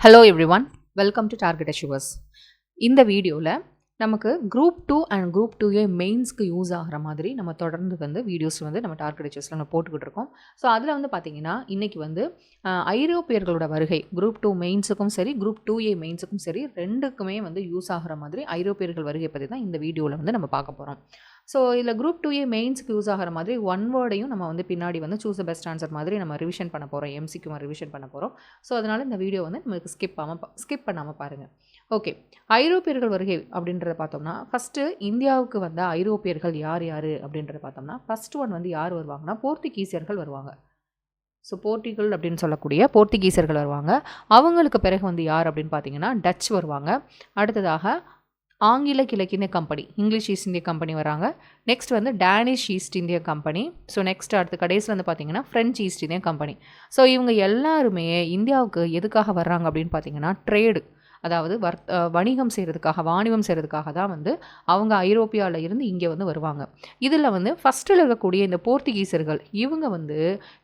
Hello everyone, welcome to target achievers. இந்த வீடியோவில் நமக்கு குரூப் 2 அண்ட் குரூப் 2A மெயின்ஸ்க்கு யூஸ் ஆகிற மாதிரி நம்ம தொடர்ந்து வீடியோஸ் நம்ம டார்கெட் அச்சீவர்ஸில் நம்ம போட்டுக்கிட்டு இருக்கோம். ஸோ அதில் பார்த்தீங்கன்னா இன்றைக்கி ஐரோப்பியர்களோட வருகை குரூப் 2 மெயின்ஸுக்கும் சரி குரூப் 2A மெயின்ஸுக்கும் சரி ரெண்டுக்குமே யூஸ் ஆகிற மாதிரி ஐரோப்பியர்கள் வருகை பற்றி தான் இந்த வீடியோவில் நம்ம பார்க்க போகிறோம். ஸோ இதில் குரூப் 2A மெயின்ஸுக்கு யூஸ் ஆகிற மாதிரி ஒன் வேர்டையும் நம்ம பின்னாடி சூஸ் த பெஸ்ட் ஆன்சர் மாதிரி நம்ம ரிவிஷன் பண்ண போகிறோம், எம்சிக்கு ரிவிஷன் பண்ண போகிறோம். ஸோ அதனால் இந்த வீடியோ நமக்கு ஸ்கிப் பண்ணாமல் பாருங்கள். ஓகே, ஐரோப்பியர்கள் வருகை அப்படின்றத பார்த்தோம்னா ஃபஸ்ட்டு இந்தியாவுக்கு வந்த ஐரோப்பியர்கள் யார் யார் அப்படின்றத பார்த்தோம்னா ஃபஸ்ட்டு ஒன் யார் வருவாங்கன்னா போர்த்துகீசியர்கள் வருவாங்க. ஸோ போர்த்துகல் அப்படின்னு சொல்லக்கூடிய போர்த்துகீசியர்கள் வருவாங்க. அவங்களுக்கு பிறகு யார் அப்படின்னு பார்த்தீங்கன்னா டச் வருவாங்க. அடுத்ததாக ஆங்கில கிழக்கிந்திய company, English East India company வராங்க. Next Danish East India company. So next அடுத்த கடைசியில் பார்த்தீங்கன்னா French East India company. So இவங்க எல்லாருமே இந்தியாவுக்கு எதுக்காக வர்றாங்க அப்படின்னு பார்த்தீங்கன்னா ட்ரேடு, அதாவது வணிகம் செய்கிறதுக்காக, வாணிபம் செய்கிறதுக்காக தான் அவங்க ஐரோப்பியாவில் இருந்து இங்கே வருவாங்க. இதில் ஃபஸ்ட்டில் இருக்கக்கூடிய இந்த போர்த்துகீசர்கள்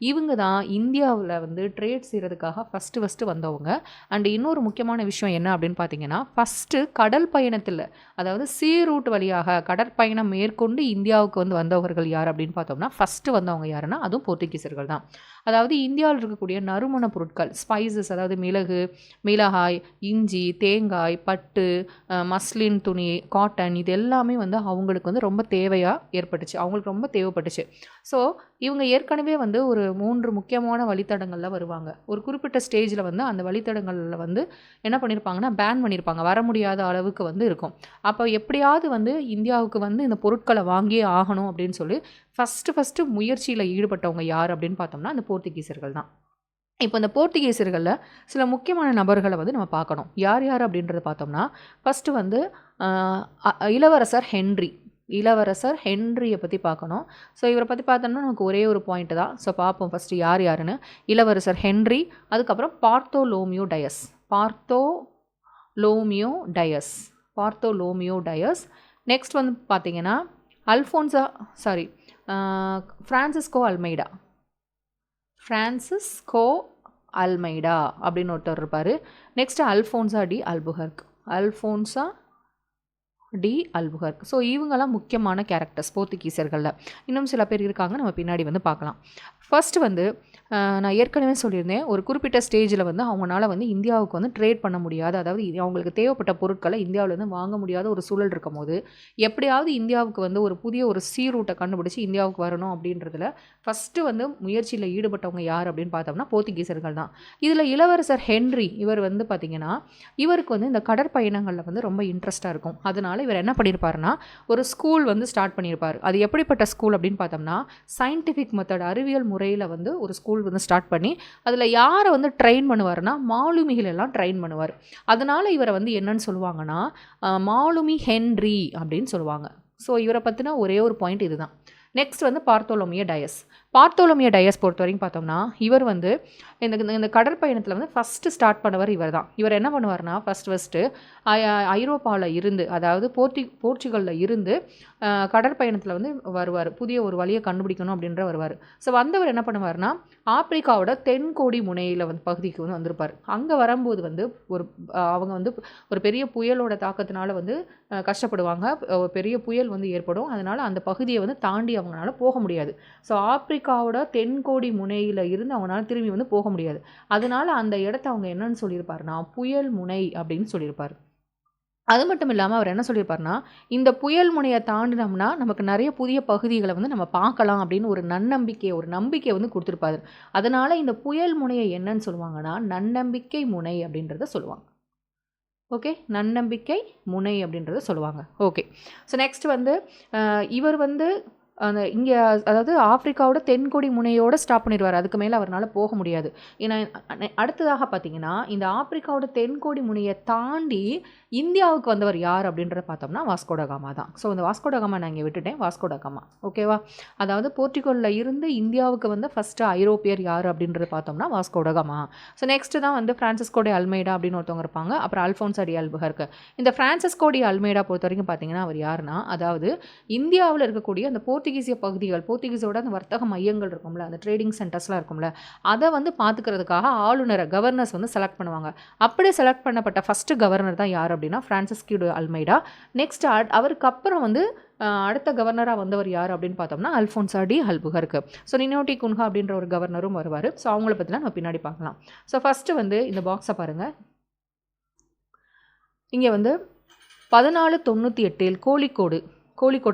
இவங்க தான் இந்தியாவில் ட்ரேட் செய்கிறதுக்காக ஃபஸ்ட்டு வந்தவங்க. அண்ட் இன்னொரு முக்கியமான விஷயம் என்ன அப்படின்னு பார்த்தீங்கன்னா ஃபஸ்ட்டு கடல் பயணத்தில், அதாவது சீ ரூட் வழியாக கடற்பயணம் மேற்கொண்டு இந்தியாவுக்கு வந்தவர்கள் யார் அப்படின்னு பார்த்தோம்னா ஃபஸ்ட்டு வந்தவங்க யாருன்னா அதுவும் போர்த்துகீசர்கள் தான். அதாவது இந்தியாவில் இருக்கக்கூடிய நறுமண பொருட்கள், ஸ்பைசஸ், அதாவது மிளகு, மிளகாய், இஞ்சி, தேங்காய், பட்டு, மஸ்லின் துணி, காட்டன், இது எல்லாமே அவங்களுக்கு ரொம்ப தேவையாக ஏற்பட்டுச்சு, அவங்களுக்கு ரொம்ப தேவைப்பட்டுச்சு. ஸோ இவங்க ஏற்கனவே ஒரு 3 முக்கியமான வழித்தடங்களில் வருவாங்க. ஒரு குறிப்பிட்ட ஸ்டேஜில் அந்த வழித்தடங்களில் என்ன பண்ணியிருப்பாங்கன்னா பேன் பண்ணியிருப்பாங்க, வர முடியாத அளவுக்கு இருக்கும். அப்போ எப்படியாவது இந்தியாவுக்கு இந்த பொருட்களை வாங்கியே ஆகணும் அப்படின்னு சொல்லி ஃபஸ்ட்டு முயற்சியில் ஈடுபட்டவங்க யார் அப்படின்னு பார்த்தோம்னா அந்த போர்த்துகீசர்கள் தான். இப்போ இந்த போர்த்துகீசர்களில் சில முக்கியமான நபர்களை நம்ம பார்க்கணும். யார் யார் அப்படின்றத பார்த்தோம்னா ஃபஸ்ட்டு இளவரசர் ஹென்ரியை பற்றி பார்க்கணும். ஸோ இவரை பற்றி பார்த்தோம்னா நமக்கு ஒரே ஒரு பாயிண்ட் தான். ஸோ பார்ப்போம் ஃபஸ்ட்டு யார் யாருன்னு. இளவரசர் ஹென்றி, அதுக்கப்புறம் பார்த்தோலோமியோ டயஸ். நெக்ஸ்ட் பார்த்தீங்கன்னா ஃப்ரான்சிஸ்கோ அல்மைடா அப்படின்னு ஒருத்தர் இருப்பார். Next Alphonsa D Albuquerque. So இவங்கெல்லாம் முக்கியமான கேரக்டர்ஸ் போர்த்துகீசர்களில். இன்னும் சில பேர் இருக்காங்க, நம்ம பின்னாடி பார்க்கலாம். ஃபஸ்ட்டு நான் ஏற்கனவே சொல்லியிருந்தேன், ஒரு குறிப்பிட்ட ஸ்டேஜில் அவங்களால இந்தியாவுக்கு ட்ரேட் பண்ண முடியாது, அதாவது அவங்களுக்கு தேவைப்பட்ட பொருட்களை இந்தியாவிலேருந்து வாங்க முடியாத ஒரு சூழல் இருக்கும் போது எப்படியாவது இந்தியாவுக்கு ஒரு புதிய ஒரு சீ ரூட்டை கண்டுபிடிச்சி இந்தியாவுக்கு வரணும் அப்படின்றதுல ஃபஸ்ட்டு முயற்சியில் ஈடுபட்டவங்க யார் அப்படின்னு பார்த்தோம்னா போர்த்துகீசர்கள் தான். இதில் இளவரசர் ஹென்றி இவர் பார்த்திங்கன்னா இவருக்கு இந்த கடற்பயணங்களில் ரொம்ப இன்ட்ரெஸ்ட்டாக இருக்கும். அதனால் இவர் என்ன பண்ணியிருப்பாருன்னா ஒரு ஸ்கூல் ஸ்டார்ட் பண்ணியிருப்பார். அது எப்படிப்பட்ட ஸ்கூல் அப்படின்னு பார்த்தோம்னா சயின்டிஃபிக் மெத்தட், அறிவியல் முறையில் ஒரு ஸ்கூல் ஸ்டார்ட் பண்ணி அதில் யாரை ட்ரெயின் பண்ணுவார்னா மாலுமிகள் எல்லாம் ட்ரெயின் பண்ணுவார். அதனால் இவரை என்னன்னு சொல்லுவாங்கன்னா மாலுமி ஹென்றி அப்படின்னு சொல்லுவாங்க. ஸோ இவரை பற்றின ஒரே ஒரு பாயிண்ட் இதுதான். நெக்ஸ்ட் பார்த்தோலோமியோ டயஸ் பொறுத்த வரைக்கும் பார்த்தோம்னா இவர் இந்த கடற்பயணத்தில் ஃபஸ்ட்டு ஸ்டார்ட் பண்ணவர் இவர் தான். இவர் என்ன பண்ணுவார்னா ஃபஸ்ட்டு ஐரோப்பாவில் இருந்து, அதாவது போர்ச்சுகலில் இருந்து கடற்பயணத்தில் வருவார். புதிய ஒரு வழியை கண்டுபிடிக்கணும் அப்படின்ற வருவார். ஸோ வந்தவர் என்ன பண்ணுவார்னா ஆப்பிரிக்காவோட தென்கோடி முனையில் பகுதிக்கு வந்திருப்பார். அங்கே வரும்போது அவங்க ஒரு பெரிய புயலோட தாக்கத்தினால கஷ்டப்படுவாங்க. பெரிய புயல் ஏற்படும். அதனால் அந்த பகுதியை தாண்டி அவங்களால போக முடியாது. ஸோ ஆப்பிரிக்காவோட தென்கோடி முனையில் இருந்து அவங்களால திரும்பி போக முடியாது. அதனால அந்த இடத்த அவங்க என்னன்னு சொல்லியிருப்பாருன்னா புயல் முனை அப்படின்னு சொல்லியிருப்பார். அது மட்டும் இல்லாமல் அவர் என்ன சொல்லியிருப்பார்னா இந்த புயல் முனையை தாண்டினோம்னா நமக்கு நிறைய புதிய பகுதிகளை நம்ம பார்க்கலாம் அப்படின்னு ஒரு நம்பிக்கை கொடுத்துருப்பாரு. அதனால இந்த புயல் முனையை என்னன்னு சொல்லுவாங்கன்னா நன்னம்பிக்கை முனை அப்படின்றத சொல்லுவாங்க. ஓகே, நன்னம்பிக்கை முனை அப்படின்றத சொல்லுவாங்க. ஓகே, ஸோ நெக்ஸ்ட் இவர் அந்த இங்கே, அதாவது ஆப்பிரிக்காவோட தென்கொடி முனையோடு ஸ்டாப் பண்ணிடுவார். அதுக்கு மேலே அவரால் போக முடியாது. ஏன்னா அடுத்ததாக பார்த்தீங்கன்னா இந்த ஆப்பிரிக்காவோட தென்கோடி முனையை தாண்டி இந்தியாவுக்கு வந்தவர் யார் அப்படின்றத பார்த்தோம்னா வாஸ்கோ ட காமா தான். ஸோ இந்த வாஸ்கோ ட காமா நான் இங்கே விட்டுட்டேன், வாஸ்கோ ட காமா. ஓகேவா, அதாவது போர்ச்சுகலில் இருந்து இந்தியாவுக்கு ஃபஸ்ட்டு ஐரோப்பியர் யார் அப்படின்றத பார்த்தோம்னா வாஸ்கோ ட காமா. ஸோ நெக்ஸ்ட்டு தான் ஃப்ரான்சிஸ்கோ டி அல்மைடா அப்படின்னு ஒருத்தவங்க இருப்பாங்க. அப்புறம் அல்ஃபோன்சா டி அல்புகர்க். இந்த ஃப்ரான்சிஸ்கோ டி அல்மைடா பொறுத்த வரைக்கும் பார்த்தீங்கன்னா அவர் யாருன்னா, அதாவது இந்தியாவில் இருக்கக்கூடிய அந்த போர்த்துகீசிய பகுதிகள், போர்த்துகீஸோட அந்த வர்த்தக மையங்கள் இருக்கும்ல, அந்த ட்ரேடிங் சென்டர்ஸ்லாம் இருக்கும்ல, அதை வந்து பார்த்துக்கிறதுக்காக ஆளுநரை, கவர்னர்ஸ் வந்து செலக்ட் பண்ணுவாங்க. அப்படி செலக்ட் பண்ணப்பட்ட ஃபஸ்ட்டு கவர்னர் தான் யார் அப்படின்னா ஃப்ரான்சிஸ்கோ டி அல்மைடா. நெக்ஸ்ட் அவருக்கு அப்புறம் வந்து அடுத்த கவர்னராக வந்தவர் யார் அப்படின்னு பார்த்தோம்னா Alphonsa D Albuquerque. So நினோட்டி Cunha அப்படின்ற ஒரு கவர்னரும் வருவார். ஸோ அவங்கள பற்றிலாம் நம்ம பின்னாடி பார்க்கலாம். ஸோ ஃபஸ்ட்டு வந்து இந்த பாக்ஸை பாருங்கள். இங்கே வந்து 1498 கோழிக்கோடு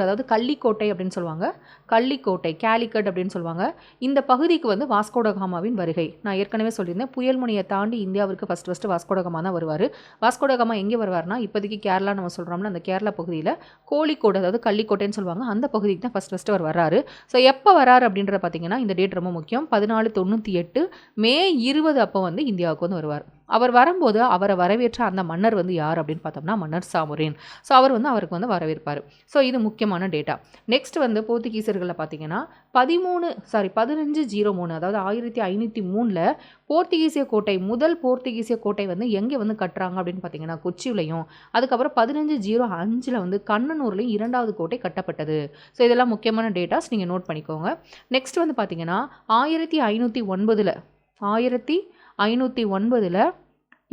அதாவது கள்ளிக்கோட்டை அப்படின்னு சொல்லுவாங்க. கள்ளிக்கோட்டை, கேலிக்கட் அப்படின்னு சொல்லுவாங்க. இந்த பகுதிக்கு வந்து வாஸ்கோட காமாவின் வருகை. நான் ஏற்கனவே சொல்லியிருந்தேன், புயல்முனையை தாண்டி இந்தியாவிற்கு ஃபஸ்ட்டு வாஸ்கோட காமா தான் வருவார். வாஸ்கோட காமா எங்கே வருவார்னா, இப்போதைக்கு கேரளா நம்ம சொல்கிறோம்ல, அந்த கேரளா பகுதியில் கோழிக்கோடு அதாவது கள்ளிக்கோட்டைன்னு சொல்லுவாங்க, அந்த பகுதிக்கு தான் ஃபஸ்ட்டு அவர் வர்றாரு. ஸோ எப்போ வராரு அப்படின்றத பார்த்தீங்கன்னா, இந்த டேட் ரொம்ப முக்கியம். 1498 மே 20 அப்போ வந்து இந்தியாவுக்கு வந்து வருவார். அவர் வரும்போது அவரை வரவேற்ற அந்த மன்னர் வந்து யார் அப்படின்னு பார்த்தோம்னா மன்னர் சாமுரேன். ஸோ அவர் வந்து அவருக்கு வந்து வரவேற்பார். ஸோ இது முக்கியமான டேட்டா. நெக்ஸ்ட் வந்து போர்த்துகீசர்களில் பார்த்தீங்கன்னா 1503 அதாவது 1503 போர்த்துகீசிய கோட்டை, முதல் போர்த்துகீசிய கோட்டை வந்து எங்கே வந்து கட்டுறாங்க அப்படின்னு பார்த்தீங்கன்னா கொச்சியிலையும், அதுக்கப்புறம் 1505 வந்து கண்ணனூர்லையும் 2வது கோட்டை கட்டப்பட்டது. ஸோ இதெல்லாம் முக்கியமான டேட்டாஸ், நீங்கள் நோட் பண்ணிக்கோங்க. நெக்ஸ்ட் வந்து பார்த்தீங்கன்னா 1509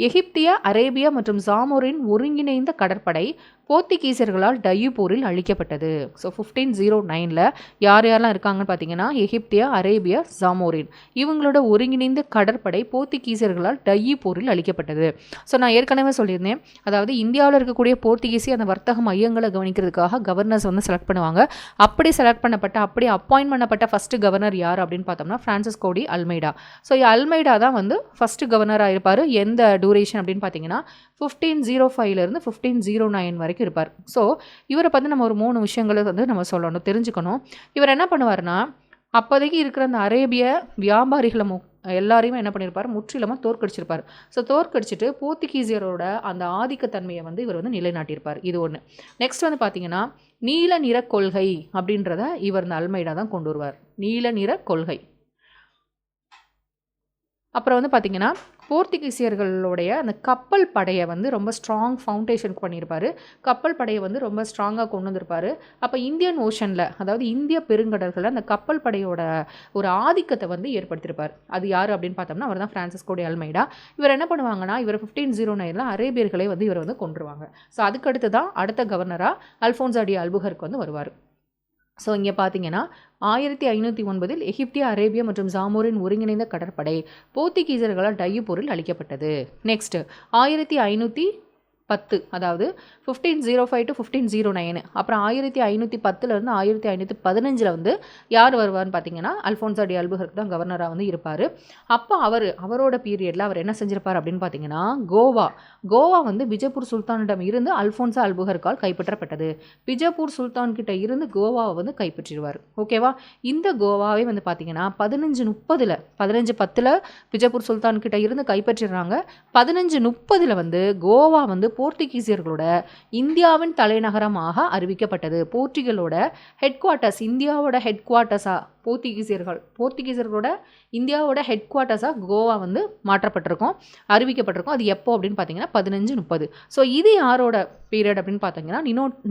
எகிப்திய, அரேபியா மற்றும் சாமோரின் ஒருங்கிணைந்த கடற்படை போர்த்துகீசியர்களால் டையூபோரில் அழிக்கப்பட்டது. ஸோ 1509 யாரெல்லாம் இருக்காங்கன்னு பார்த்தீங்கன்னா எகிப்திய, அரேபியா, சாமோரின், இவங்களோட ஒருங்கிணைந்த கடற்படை போர்த்துகீசியர்களால் டையூபோரில் அழிக்கப்பட்டது. ஸோ நான் ஏற்கனவே சொல்லியிருந்தேன், அதாவது இந்தியாவில் இருக்கக்கூடிய போர்த்துகீசி அந்த வர்த்தக மையங்களை கவனிக்கிறதுக்காக கவர்னர்ஸ் வந்து செலக்ட் பண்ணுவாங்க. அப்படி செலக்ட் பண்ணப்பட்ட, அப்படி அப்பாயின்ட் பண்ணப்பட்ட ஃபஸ்ட்டு கவர்னர் யார் அப்படின்னு பார்த்தோம்னா Francisco D Almeida. So Almeida தான் வந்து ஃபஸ்ட்டு கவர்னராக இருப்பார். எந்த டூரேஷன் அப்படின்னு பார்த்தீங்கன்னா 1505 1509 வரைக்கும் இருப்பார். ஸோ இவரை பற்றி நம்ம ஒரு 3 விஷயங்களை வந்து நம்ம சொல்லணும், தெரிஞ்சுக்கணும். இவர் என்ன பண்ணுவார்னா, அப்போதைக்கு இருக்கிற அந்த அரேபிய வியாபாரிகளை எல்லாரையுமே என்ன பண்ணியிருப்பார், முற்றிலுமாக தோற்கடிச்சிருப்பார். ஸோ தோற்கடிச்சிட்டு போர்த்துகீசியரோட அந்த ஆதிக்கத்தன்மையை வந்து இவர் வந்து நிலைநாட்டியிருப்பார். இது ஒன்று. நெக்ஸ்ட் வந்து பார்த்தீங்கன்னா நீல நிற கொள்கை அப்படின்றத இவர் இந்த அல்மைடா தான் கொண்டு வருவார். நீல நிற கொள்கை. அப்புறம் வந்து பார்த்திங்கன்னா போர்த்துகீசியர்களுடைய அந்த கப்பல் படையை வந்து ரொம்ப ஸ்ட்ராங் ஃபவுண்டேஷனுக்கு பண்ணியிருப்பார். கப்பல் படையை வந்து ரொம்ப ஸ்ட்ராங்காக கொண்டு வந்திருப்பார். அப்போ இந்தியன் ஓஷனில், அதாவது இந்திய பெருங்கடல்களில் அந்த கப்பல் படையோட ஒரு ஆதிக்கத்தை வந்து ஏற்படுத்தியிருப்பார். அது யார் அப்படின்னு பார்த்தோம்னா அவர் தான் ஃப்ரான்சிஸ்கோ டி அல்மைடா. இவர் என்ன பண்ணுவாங்கன்னா, இவர் 1509 அரேபியர்களை வந்து இவர் வந்து கொண்டுருவாங்க. ஸோ அதுக்கடுத்து தான் அடுத்த கவர்னராக அல்ஃபோன்சா டி அல்புகர்க்கு வந்து வருவார். ஸோ இங்கே பார்த்தீங்கன்னா 1509 எகிப்திய, அரேபியா மற்றும் சாமோரின் ஒருங்கிணைந்த கடற்படை போர்த்துகீசியர்களால் டையூபோரில் அழிக்கப்பட்டது. நெக்ஸ்ட் 1510, அதாவது 1505 to 1509. அப்புறம் 1510 1515 வந்து யார் வருவார்னு பார்த்தீங்கன்னா அல்ஃபோன்சா டி அல்புகர்க்கு தான் கவர்னராக வந்து இருப்பார். அப்போ அவரோட பீரியடில் அவர் என்ன செஞ்சிருப்பார் அப்படின்னு பார்த்தீங்கன்னா, கோவா வந்து பிஜப்பூர் சுல்தானிடம் இருந்து அல்ஃபோன்சா அல்புகர்க்கால் கைப்பற்றப்பட்டது. பிஜப்பூர் சுல்தான் கிட்ட இருந்து கோவாவை வந்து கைப்பற்றிடுவார். ஓகேவா? இந்த கோவாவே வந்து பார்த்தீங்கன்னா 1510 பிஜப்பூர் சுல்தான் கிட்ட இருந்து கைப்பற்றிடுறாங்க. 1530 வந்து கோவா வந்து போர்த்துகீசியர்களோட இந்தியாவின் தலைநகரமாக அறிவிக்கப்பட்டது. போர்ச்சுகலோட ஹெட் குவார்ட்டர்ஸ், இந்தியாவோட ஹெட் குவார்ட்டர்ஸாக போர்த்துகீசியர்களோட இந்தியாவோட ஹெட் குவார்ட்டர்ஸாக கோவா வந்து மாற்றப்பட்டிருக்கும், அறிவிக்கப்பட்டிருக்கும். அது எப்போ அப்படின்னு பார்த்தீங்கன்னா 1530. ஸோ இது யாரோட பீரியட் அப்படின்னு பார்த்தீங்கன்னா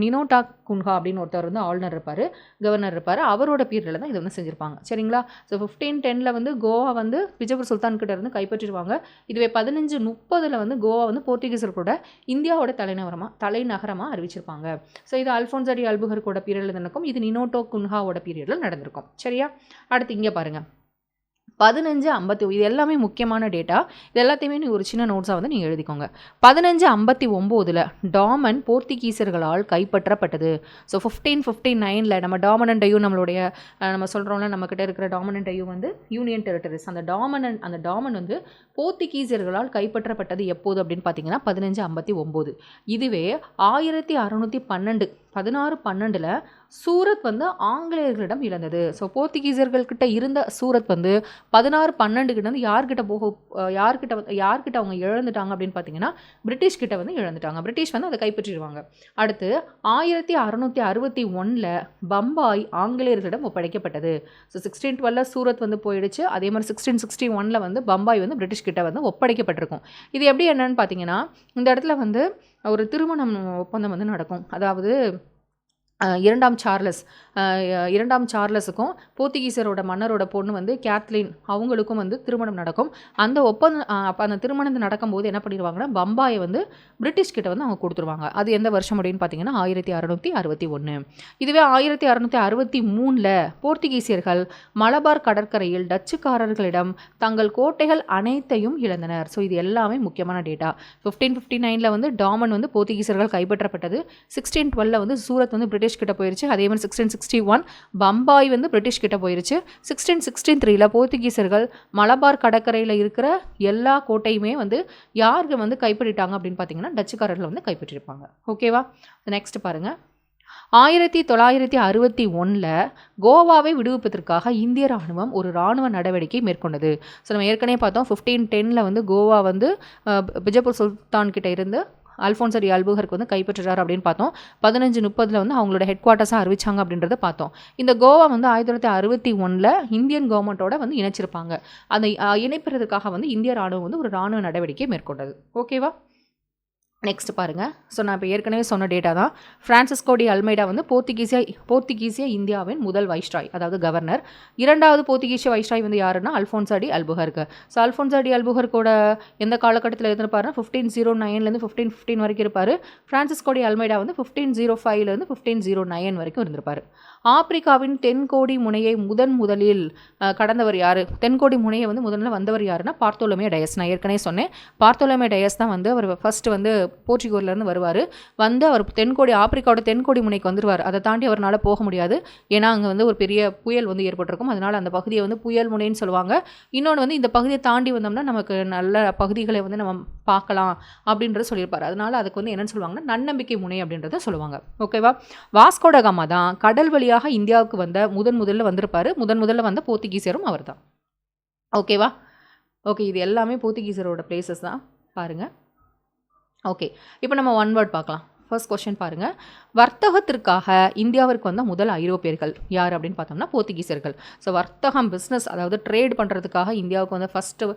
நினோட்டா குன்ஹா அப்படின்னு ஒருத்தர் வந்து ஆளுநர் இருப்பார், கவர்னர் இருப்பார். அவரோட பீரியடில் தான் இதை வந்து செஞ்சுருப்பாங்க. சரிங்களா? ஸோ 1510 வந்து கோவா வந்து பிஜப்பூர் சுல்தான் கிட்ட இருந்து கைப்பற்றிடுவாங்க. இதுவே 1530 வந்து கோவா வந்து போர்த்துகீசியர்களோட இந்தியாவோட தலைநகரமாக அறிவிச்சிருப்பாங்க. ஸோ இது அல்ஃபோன்சா டி அல்புகர்க்கோட பீரியடில் நடக்கும். இது நினோட்டோ குன்ஹாவோட பீரியடில் நடந்திருக்கும். சரியா? அடுத்து இங்கே பாருங்கள் 1550. இது எல்லாமே முக்கியமான டேட்டா. இது எல்லாத்தையுமே நீ ஒரு சின்ன நோட்ஸாக வந்து நீங்கள் எழுதிக்கோங்க. 1559 டாமன் போர்த்துகீசியர்களால் கைப்பற்றப்பட்டது. ஸோ 1559 நம்ம டாமன் அண்ட் டையூ, நம்ம சொல்கிறோம்ல, நம்மக்கிட்ட இருக்கிற டாமன் அண்ட் டையூ வந்து யூனியன் டெரிட்டரிஸ். அந்த டாமன் வந்து போர்த்துகீசியர்களால் கைப்பற்றப்பட்டது எப்போது அப்படின்னு பார்த்தீங்கன்னா 1559. இதுவே 1612 1612 சூரத் வந்து ஆங்கிலேயர்களிடம் இழந்தது. ஸோ போர்த்துகீசியர்கள்கிட்ட இருந்த சூரத் வந்து 1612 கிட்ட வந்து யார்கிட்ட அவங்க இழந்துட்டாங்க அப்படின்னு பார்த்தீங்கன்னா பிரிட்டிஷ் கிட்ட வந்து இழந்துட்டாங்க. பிரிட்டிஷ் வந்து அதை கைப்பற்றிடுவாங்க. அடுத்து 1661 பம்பாய் ஆங்கிலேயர்களிடம் ஒப்படைக்கப்பட்டது. ஸோ 1612 சூரத் வந்து போயிடுச்சு. அதே மாதிரி 1661 வந்து பம்பாய் வந்து பிரிட்டிஷ் கிட்ட வந்து ஒப்படைக்கப்பட்டிருக்கும். இது எப்படி என்னன்னு பார்த்தீங்கன்னா, இந்த இடத்துல வந்து ஒரு திருமணம் ஒப்பந்தம் வந்து நடக்கும். அதாவது இரண்டாம் சார்லஸுக்கும் போர்த்துகீசரோட மன்னரோட பொண்ணு வந்து கேத்லின் அவங்களுக்கும் வந்து திருமணம் நடக்கும். அந்த ஒப்பந்தம் அப்போ அந்த திருமணம் நடக்கும்போது என்ன பண்ணிடுவாங்கன்னா பம்பாயை வந்து பிரிட்டிஷ் கிட்ட வந்து அவங்க கொடுத்துருவாங்க. அது எந்த வருஷம் அப்படின்னு பார்த்தீங்கன்னா 1661. இதுவே 1663 போர்த்துகீசியர்கள் மலபார் கடற்கரையில் டச்சுக்காரர்களிடம் தங்கள் கோட்டைகள் அனைத்தையும் இழந்தனர். ஸோ இது எல்லாமே முக்கியமான டேட்டா. 1559 வந்து டாமன் வந்து போர்த்துகீசர்கள் கைப்பற்றப்பட்டது. 1612 வந்து சூரத் வந்து பிரிட்டிஷ் கிட்ட போயிருச்சு. அதே மாதிரி 1661 பம்பாய் வந்து பிரிட்டிஷ் கிட்ட போயிருச்சு. 1663 போர்த்துகீசர்கள் மலபார் கடற்கரையில் இருக்கிற எல்லா கோட்டையுமே வந்து யாருக்கு வந்து கைப்பற்றிட்டாங்க அப்படின்னு பார்த்தீங்கன்னா டச்சுக்காரர்கள் வந்து கைப்பற்றிருப்பாங்க. ஓகேவா? நெக்ஸ்ட் பாருங்க. 1961 கோவாவை விடுவிப்பதற்காக இந்திய ராணுவம் ஒரு ராணுவ நடவடிக்கை மேற்கொண்டது. ஸோ நம்ம ஏற்கனவே பார்த்தோம் 1510 வந்து கோவா வந்து பிஜப்பூர் சுல்தான் கிட்ட இருந்து அல்ஃபோன்சோ டி அல்புகர்க் வந்து கைப்பற்றுறாரு அப்படின்னு பார்த்தோம். 1530 வந்து அவங்களோட ஹெட் குவார்ட்டர்ஸாக அறிவிச்சாங்க அப்படின்றத பார்த்தோம். இந்த கோவா வந்து 1961 இந்தியன் கவர்மெண்ட்டோட வந்து இணைச்சிருப்பாங்க. அதை இணைப்பதற்காக வந்து இந்திய ராணுவம் வந்து ஒரு ராணுவ நடவடிக்கை மேற்கொண்டது. ஓகேவா? நெக்ஸ்ட் பாருங்கள். ஸோ நான் இப்போ ஏற்கனவே சொன்ன டேட்டா தான். ஃப்ரான்சிஸ்கோ டி அல்மைடா வந்து போர்த்துகீசிய இந்தியாவின் முதல் வைஸ்ராய், அதாவது கவர்னர். இரண்டாவது போர்த்துகீசிய வைஸ்ராய் வந்து யாருன்னா Alfonso de Albuquerque. So Alfonso de அல்புகர்க்கோட எந்த காலகட்டத்தில் இருந்திருப்பாருன்னா 1509 1515 வரைக்கும் இருப்பார். ஃப்ரான்சிஸ்கோ டி அல்மைடா வந்து 1505 1509 வரைக்கும் இருந்திருப்பார். ஆப்பிரிக்காவின் தென்கோடி முனையை முதலில் கடந்தவர் யார்? தென்கோடி முனையை வந்து முதல்ல வந்தவர் யாருன்னா பார்த்தோலோமே டயஸ். நான் ஏற்கனவே சொன்னேன், பார்த்தோலோமே டயஸ் தான் வந்து அவர் ஃபர்ஸ்ட் வந்து போர்ச்சுகல்லேருந்து வருவார். வந்து அவர் ஆப்பிரிக்காவோட தென்கோடி முனைக்கு வந்துடுவார். அதை தாண்டி அவரால் போக முடியாது. ஏன்னா அங்கே வந்து ஒரு பெரிய புயல் வந்து ஏற்பட்டிருக்கும். அதனால் அந்த பகுதியை வந்து புயல் முனைன்னு சொல்லுவாங்க. இன்னொன்று வந்து இந்த பகுதியை தாண்டி வந்தோம்னா நமக்கு நல்ல பகுதிகளை வந்து நம்ம பார்க்கலாம் அப்படின்றத சொல்லியிருப்பார். அதனால் அதுக்கு வந்து என்னென்னு சொல்லுவாங்கன்னா நன்னம்பிக்கை முனை அப்படின்றத சொல்லுவாங்க. ஓகேவா? வாஸ்கோ ட காமா தான் கடல் வழியாக இந்தியாவுக்கு வந்த முதல்ல வந்திருப்பார். முதல்ல வந்த போர்த்துகீசியரும் அவர் தான். ஓகேவா? ஓகே, இது எல்லாமே போர்த்துகீசரோட பிளேசஸ் தான். பாருங்கள். ஓகே, இப்போ நம்ம ஒன் வேர்ட் பார்க்கலாம். ஃபர்ஸ்ட் கொஸ்டின் பாருங்கள். வர்த்தகத்திற்காக இந்தியாவிற்கு வந்த முதல் ஐரோப்பியர்கள் யார் அப்படின்னு பார்த்தோம்னா போர்த்துகீசர்கள். ஸோ வர்த்தகம், பிஸ்னஸ், அதாவது ட்ரேட் பண்ணுறதுக்காக இந்தியாவுக்கு வந்து ஃபஸ்ட்டு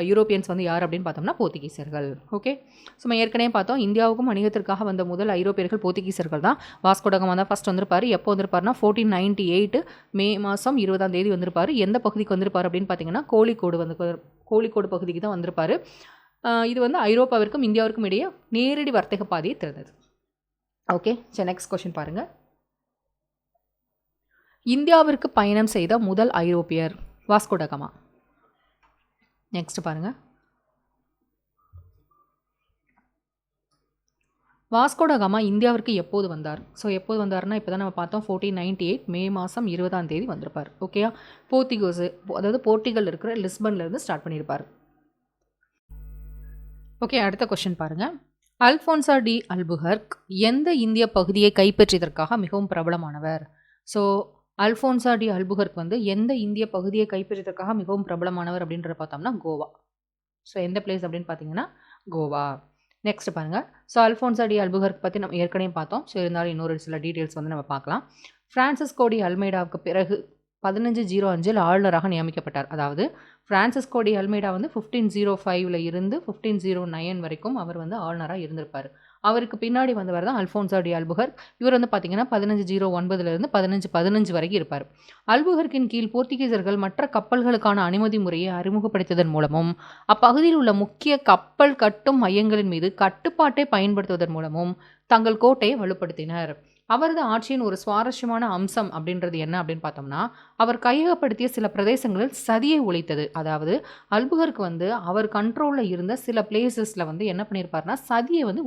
யூரோப்பியன்ஸ் வந்து யார் அப்படின்னு பார்த்தோம்னா போர்த்துகீசர்கள். ஓகே, ஸோ நம்ம ஏற்கனவே பார்த்தோம் இந்தியாவுக்கும் வணிகத்திற்காக வந்த முதல் ஐரோப்பியர்கள் போர்த்துகீசர்கள் தான். வாஸ்கோ ட காமா தான் ஃபஸ்ட் வந்திருப்பார். எப்போ வந்திருப்பாருனா 1498 மே மாதம் 20 வந்திருப்பார். எந்த பகுதிக்கு வந்திருப்பார் அப்படின்னு பார்த்தீங்கன்னா கோழிக்கோடு பகுதிக்கு தான் வந்திருப்பார். இது வந்து ஐரோப்பாவிற்கும் இந்தியாவிற்கும் இடையே நேரடி வர்த்தக பாதையை திறந்தது. ஓகே, சரி, நெக்ஸ்ட் கொஸ்டின் பாருங்கள். இந்தியாவிற்கு பயணம் செய்த முதல் ஐரோப்பியர் வாஸ்கோ ட காமா. நெக்ஸ்ட் பாருங்கள். வாஸ்கோ ட காமா இந்தியாவிற்கு எப்போது வந்தார்? ஸோ எப்போது வந்தார்னா இப்போ தான் நம்ம பார்த்தோம் 1498 மே மாதம் 20 வந்திருப்பார். ஓகேயா? போர்ட்டுகல் இருக்கிற லிஸ்பன்லேருந்து ஸ்டார்ட் பண்ணியிருப்பார். ஓகே, அடுத்த கொஸ்டின் பாருங்கள். அல்ஃபோன்சோ டி அல்புகர்க் எந்த இந்திய பகுதியை கைப்பற்றியதற்காக மிகவும் பிரபலமானவர்? ஸோ அல்ஃபோன்சோ டி அல்புகர்க் வந்து எந்த இந்திய பகுதியை கைப்பற்றியதற்காக மிகவும் பிரபலமானவர் அப்படின்றத பார்த்தோம்னா கோவா. ஸோ எந்த பிளேஸ் அப்படின்னு பார்த்தீங்கன்னா கோவா. நெக்ஸ்ட் பாருங்கள். ஸோ அல்ஃபோன்சோ டி அல்புகர்க் பற்றி நம்ம ஏற்கனவே பார்த்தோம். ஸோ இருந்தாலும் இன்னொரு சில டீட்டெயில்ஸ் வந்து நம்ம பார்க்கலாம். ஃப்ரான்சிஸ்கோ டி அல்மைடாவுக்கு பிறகு 1505 ஆளுநராக நியமிக்கப்பட்டார். அதாவது ஃப்ரான்சிஸ்கோ டி அல்மைடா வந்து 1505 இருந்து 1509 வரைக்கும் அவர் வந்து ஆளுநராக இருந்திருப்பார். அவருக்கு பின்னாடி வந்தவர் தான் அல்ஃபோன்சோ டி அல்புகர்க். இவர் வந்து பார்த்தீங்கன்னா 1509 1515 வரைக்கும் இருப்பார். அல்புகர்க்கின் கீழ் போர்த்துகீசர்கள் மற்ற கப்பல்களுக்கான அனுமதி முறையை அறிமுகப்படுத்துவதன் மூலமும் அப்பகுதியில் உள்ள முக்கிய கப்பல் கட்டும் மையங்களின் மீது கட்டுப்பாட்டை பயன்படுத்துவதன் மூலமும் தங்கள் கோட்டையை வலுப்படுத்தினர். அவரது ஆட்சியின் ஒரு சுவாரஸ்யமான அம்சம் அப்படின்றது என்ன அப்படின்னு பார்த்தோம்னா அவர் கையகப்படுத்திய சில பிரதேசங்களில் சதியை ஒழித்தது. அதாவது அல்புகர்க் வந்து அவர் கண்ட்ரோலில் இருந்த சில பிளேசஸில் வந்து என்ன பண்ணியிருப்பார்னா சதியை வந்து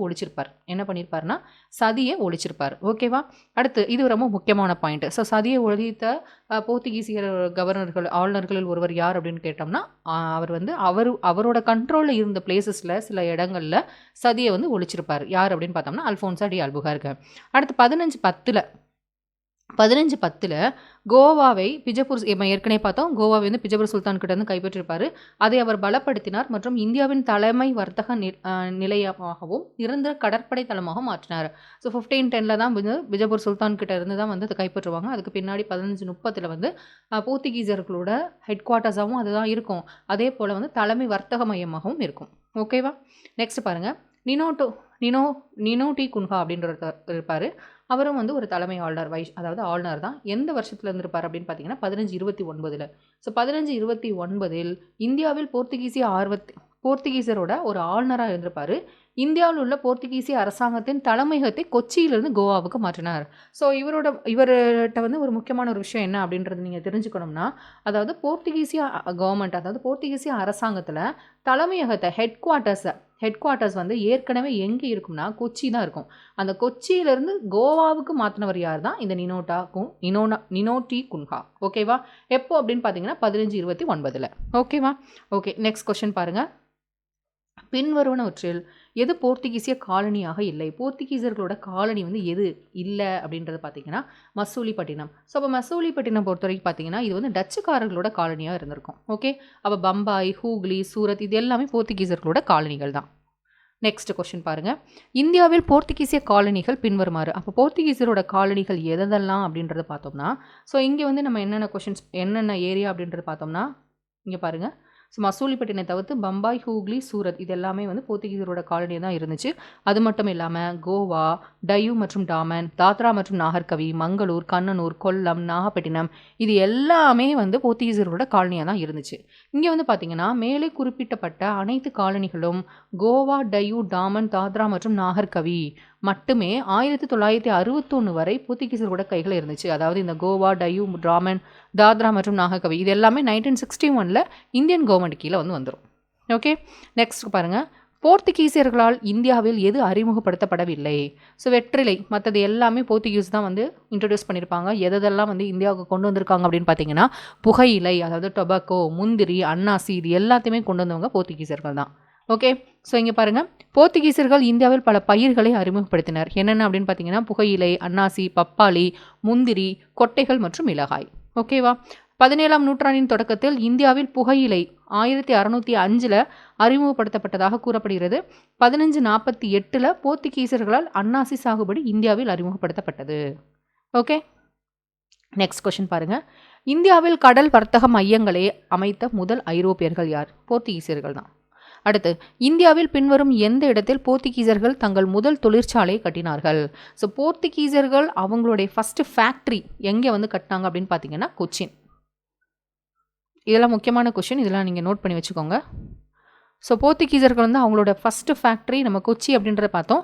ஒழிச்சிருப்பார். ஓகேவா? அடுத்து இது ரொம்ப முக்கியமான பாயிண்ட். ஸோ சதியை ஒழித்த போர்த்துகீசிய ஆளுநர்களில் ஒருவர் யார் அப்படின்னு கேட்டோம்னா அவர் வந்து அவரோட கண்ட்ரோலில் இருந்த பிளேசஸில் சில இடங்களில் சதியை வந்து ஒழிச்சிருப்பார். யார் அப்படின்னு பார்த்தோம்னா அல்ஃபோன்சோ டி அல்புகர்க். அடுத்து 1510 கோவாவை ஏற்கனவே பார்த்தோம். கோவாவை வந்து பிஜப்பூர் சுல்தான் கிட்ட இருந்து கைப்பற்றிருப்பார். அதை அவர் பலப்படுத்தினார் மற்றும் இந்தியாவின் தலைமை வர்த்தக நிலையமாகவும் நிரந்தர கடற்படை தளமாகவும் மாற்றினார். ஸோ 1510 தான் வந்து பிஜப்பூர் சுல்தான் கிட்ட இருந்து தான் வந்து அதை கைப்பற்றுவாங்க. அதுக்கு பின்னாடி 1530 வந்து போர்த்துகீசர்களோட ஹெட் குவார்ட்டர்ஸாகவும் அதுதான் இருக்கும். அதே போல் வந்து தலைமை வர்த்தக மையமாகவும் இருக்கும். ஓகேவா? நெக்ஸ்ட் பாருங்கள். நினோ டி குன்ஹா அப்படின்றவர் இருப்பார். அவரும் வந்து ஒரு தலைமை ஆளுநர் அதாவது ஆளுநர் தான். எந்த வருஷத்துல இருந்திருப்பார் அப்படின்னு பார்த்தீங்கன்னா 1529ல். ஸோ 1529ல் இந்தியாவில் போர்த்துகீசரோட ஒரு ஆளுநராக இருந்திருப்பார். இந்தியாவில் உள்ள போர்த்துகீசிய அரசாங்கத்தின் தலைமையகத்தை கொச்சியிலிருந்து கோவாவுக்கு மாற்றினார். ஸோ இவர்கிட்ட வந்து ஒரு முக்கியமான ஒரு விஷயம் என்ன அப்படின்றது நீங்கள் தெரிஞ்சுக்கணும்னா, அதாவது போர்த்துகீசிய கவர்மெண்ட், அதாவது போர்த்துகீசிய அரசாங்கத்தில் தலைமையகத்தை ஹெட் குவார்ட்டர்ஸ் வந்து ஏற்கனவே எங்கே இருக்கும்னா கொச்சி தான் இருக்கும். அந்த கொச்சியிலேருந்து கோவாவுக்கு மாற்றினவர் யார் தான்? இந்த நினோட்டி குன்ஹா. ஓகேவா? எப்போ அப்படின்னு பார்த்தீங்கன்னா 1529ல். ஓகேவா? ஓகே, நெக்ஸ்ட் கொஸ்டின் பாருங்கள். பின்வருவனவற்றில் எது போர்த்துகீசிய காலனியாக இல்லை? போர்த்துகீசர்களோட காலனி வந்து எது இல்லை அப்படின்றது பார்த்தீங்கன்னா மசூலிப்பட்டினம். ஸோ அப்போ மசூலிப்பட்டினம் பொறுத்த வரைக்கும் பார்த்தீங்கன்னா இது வந்து டச்சுக்காரர்களோட காலனியாக இருந்திருக்கும். ஓகே, அப்போ பம்பாய், ஹூக்ளி, சூரத் இது எல்லாமே போர்த்துகீசர்களோட காலனிகள் தான். நெக்ஸ்ட் கொஸ்டின் பாருங்கள். இந்தியாவில் போர்த்துகீசிய காலனிகள் பின்வருமாறு. அப்போ போர்த்துகீசரோட காலனிகள் எதெல்லாம் அப்படின்றத பார்த்தோம்னா, ஸோ இங்கே வந்து நம்ம என்னென்ன ஏரியா அப்படின்றத பார்த்தோம்னா இங்கே பாருங்கள். ஸோ மசூலிப்பட்டினை தவிர்த்து பம்பாய், ஹூக்ளி, சூரத் இது எல்லாமே வந்து போர்த்துகீசரோட காலனியாக தான் இருந்துச்சு. அது மட்டும் இல்லாமல் கோவா, டையூ மற்றும் டாமன், தாத்ரா மற்றும் நாகர்கவி, மங்களூர், கண்ணனூர், கொல்லம், நாகப்பட்டினம் இது எல்லாமே வந்து போர்த்துகீசரோட காலனியாக தான் இருந்துச்சு. இங்கே வந்து பார்த்திங்கன்னா மேலே குறிப்பிட்டப்பட்ட அனைத்து காலனிகளும் கோவா, டையூ, டாமன், தாத்ரா மற்றும் நாகர்கவி மட்டுமே 1961 வரை போர்த்துகீசரோட கைகள் இருந்துச்சு. அதாவது இந்த கோவா, டையூ, டாமன், தாத்ரா மற்றும் நாகர்கவி இது எல்லாமே 1961ல் இந்தியன் கவர்மெண்ட் கீழே வந்து வந்துடும். ஓகே, நெக்ஸ்ட் பாருங்கள். போர்த்துகீசியர்களால் இந்தியாவில் எது அறிமுகப்படுத்தப்படவில்லை? ஸோ வெற்றிலை மற்றது எல்லாமே போர்த்துகீஸ் தான் வந்து இன்ட்ரடியூஸ் பண்ணியிருப்பாங்க. எதெல்லாம் வந்து இந்தியாவுக்கு கொண்டு வந்திருக்காங்க அப்படின்னு பார்த்தீங்கன்னா புகையிலை, அதாவது டொபாக்கோ, முந்திரி, அன்னாசி இது எல்லாத்தையுமே கொண்டு வந்தவங்க போர்த்துகீசியர்கள் தான். ஓகே, ஸோ இங்கே பாருங்கள். போர்த்துகீசர்கள் இந்தியாவில் பல பயிர்களை அறிமுகப்படுத்தினர். என்னென்ன அப்படின்னு பார்த்தீங்கன்னா புகையிலை, அன்னாசி, பப்பாளி, முந்திரி, கொட்டைகள் மற்றும் மிளகாய். ஓகேவா? 17ஆம் நூற்றாண்டின் தொடக்கத்தில் இந்தியாவில் புகையிலை 1605ல் அறிமுகப்படுத்தப்பட்டதாக கூறப்படுகிறது. 1548ல் போர்த்துகீசர்களால் அன்னாசி சாகுபடி இந்தியாவில் அறிமுகப்படுத்தப்பட்டது. ஓகே, நெக்ஸ்ட் கொஸ்டின் பாருங்கள். இந்தியாவில் கடல் வர்த்தக மையங்களை அமைத்த முதல் ஐரோப்பியர்கள் யார்? போர்த்துகீசியர்கள் தான். அடுத்து, இந்தியாவில் பின்வரும் எந்த இடத்தில் போர்த்துகீசர்கள் தங்கள் முதல் தொழிற்சாலையை கட்டினார்கள்? ஸோ போர்த்துகீசர்கள் அவங்களுடைய ஃபஸ்ட்டு ஃபேக்ட்ரி எங்கே வந்து கட்டினாங்க அப்படின்னு பார்த்தீங்கன்னா கொச்சின். இதெல்லாம் முக்கியமான கொஸ்டின், இதெல்லாம் நீங்கள் நோட் பண்ணி வச்சுக்கோங்க. ஸோ போர்த்துகீசர்கள் வந்து அவங்களோட ஃபஸ்ட்டு ஃபேக்ட்ரி நம்ம கொச்சி அப்படின்றத பார்த்தோம்.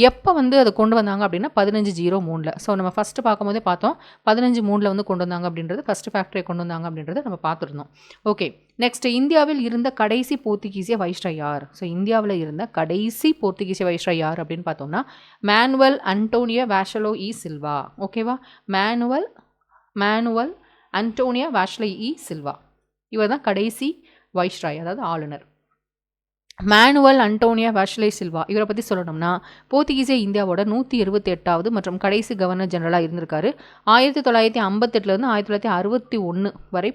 எப்போ வந்து அதை கொண்டு வந்தாங்க அப்படின்னா 1503ல். ஸோ நம்ம ஃபஸ்ட்டு பார்க்கும்போதே பார்த்தோம் 1503ல் வந்து கொண்டு வந்தாங்க அப்படின்றது, ஃபஸ்ட்டு ஃபேக்ட்ரியை கொண்டு வந்தாங்க அப்படின்றத நம்ம பார்த்துருந்தோம். ஓகே, நெக்ஸ்ட் இந்தியாவில் இருந்த கடைசி போர்த்துகீசிய வைஸ்ராய் யார்? ஸோ இந்தியாவில் இருந்த கடைசி போர்த்துகீசிய வைஸ்ராய் யார் அப்படின்னு பார்த்தோம்னா மேனுவல் அன்டோனியோ வாஷலோ இ சில்வா. ஓகேவா? மேனுவல் அன்டோனியோ வாஷலோ இ சில்வா இவர் தான் கடைசி வைஸ்ராய், அதாவது ஆளுநர். மேனுவல் அன்டோனியோ வாஷலே சில்வா இவரை பற்றி சொல்லணும்னா போர்த்துகீசிய இந்தியாவோட 178வது மற்றும் கடைசி கவர்னர் ஜெனரலாக இருந்திருக்காரு. 1958லேருந்து 1961 வரை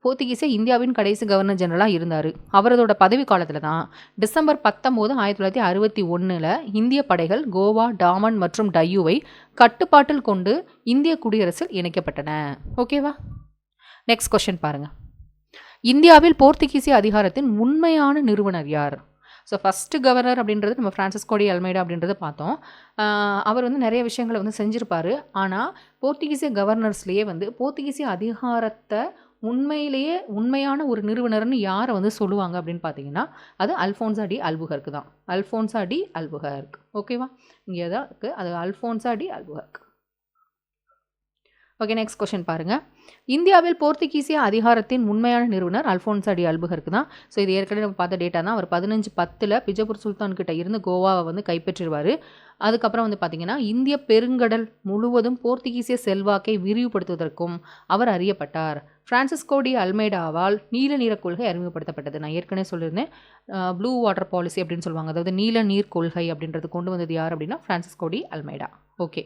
போர்த்துகீசிய இந்தியாவின் கடைசி கவர்னர் ஜெனரலாக இருந்தார். அவரதோட பதவி காலத்தில் தான் டிசம்பர் 19, 1961ல் இந்திய படைகள் கோவா, டாமன் மற்றும் டையூவை கட்டுப்பாட்டில் கொண்டு இந்திய குடியரசில் இணைக்கப்பட்டன. ஓகேவா? நெக்ஸ்ட் கொஸ்டின் பாருங்கள். இந்தியாவில் போர்த்துகீசிய அதிகாரத்தின் உண்மையான நிறுவனர் யார்? ஸோ ஃபஸ்ட்டு கவர்னர் அப்படின்றது நம்ம பிரான்சிஸ்கோ டி அல்மைடா அப்படின்றத பார்த்தோம். அவர் வந்து நிறைய விஷயங்களை வந்து செஞ்சுருப்பார். ஆனால் போர்த்துகீசிய கவர்னர்ஸ்லேயே வந்து போர்த்துகீசிய அதிகாரத்தை உண்மையான ஒரு நிறுவனர்னு யாரை வந்து சொல்லுவாங்க அப்படின்னு பார்த்தீங்கன்னா அது அல்ஃபோன்சா டி அல்புகர்க் தான். Alphonsa de Albuquerque. ஓகேவா? இங்கே தான் இருக்குது, அது Alphonsa de Albuquerque. Okay, next question பாருங்கள். இந்தியாவில் போர்த்துகீசிய அதிகாரத்தின் உண்மையான நிறுவனர் அல்ஃபோன்சா டி அல்புகர்க் தான். ஸோ இது ஏற்கனவே நம்ம பார்த்த டேட்டா தான். அவர் 1510ல் பிஜப்பூர் சுல்தான் கிட்ட இருந்து கோவாவை வந்து கைப்பற்றிடுவார். அதுக்கப்புறம் வந்து பார்த்திங்கன்னா இந்திய பெருங்கடல் முழுவதும் போர்த்துகீசிய செல்வாக்கை விரிவுபடுத்துவதற்கும் அவர் அறியப்பட்டார். பிரான்சிஸ்கோ டி அல்மைடாவால் நீல நீர கொள்கை அறிமுகப்படுத்தப்பட்டது. நான் ஏற்கனவே சொல்லியிருந்தேன், ப்ளூ வாட்டர் பாலிசி அப்படின்னு சொல்லுவாங்க. அதாவது நீல நீர் கொள்கை அப்படின்றது கொண்டு வந்தது யார் அப்படின்னா Francisco de Almeida. Okay,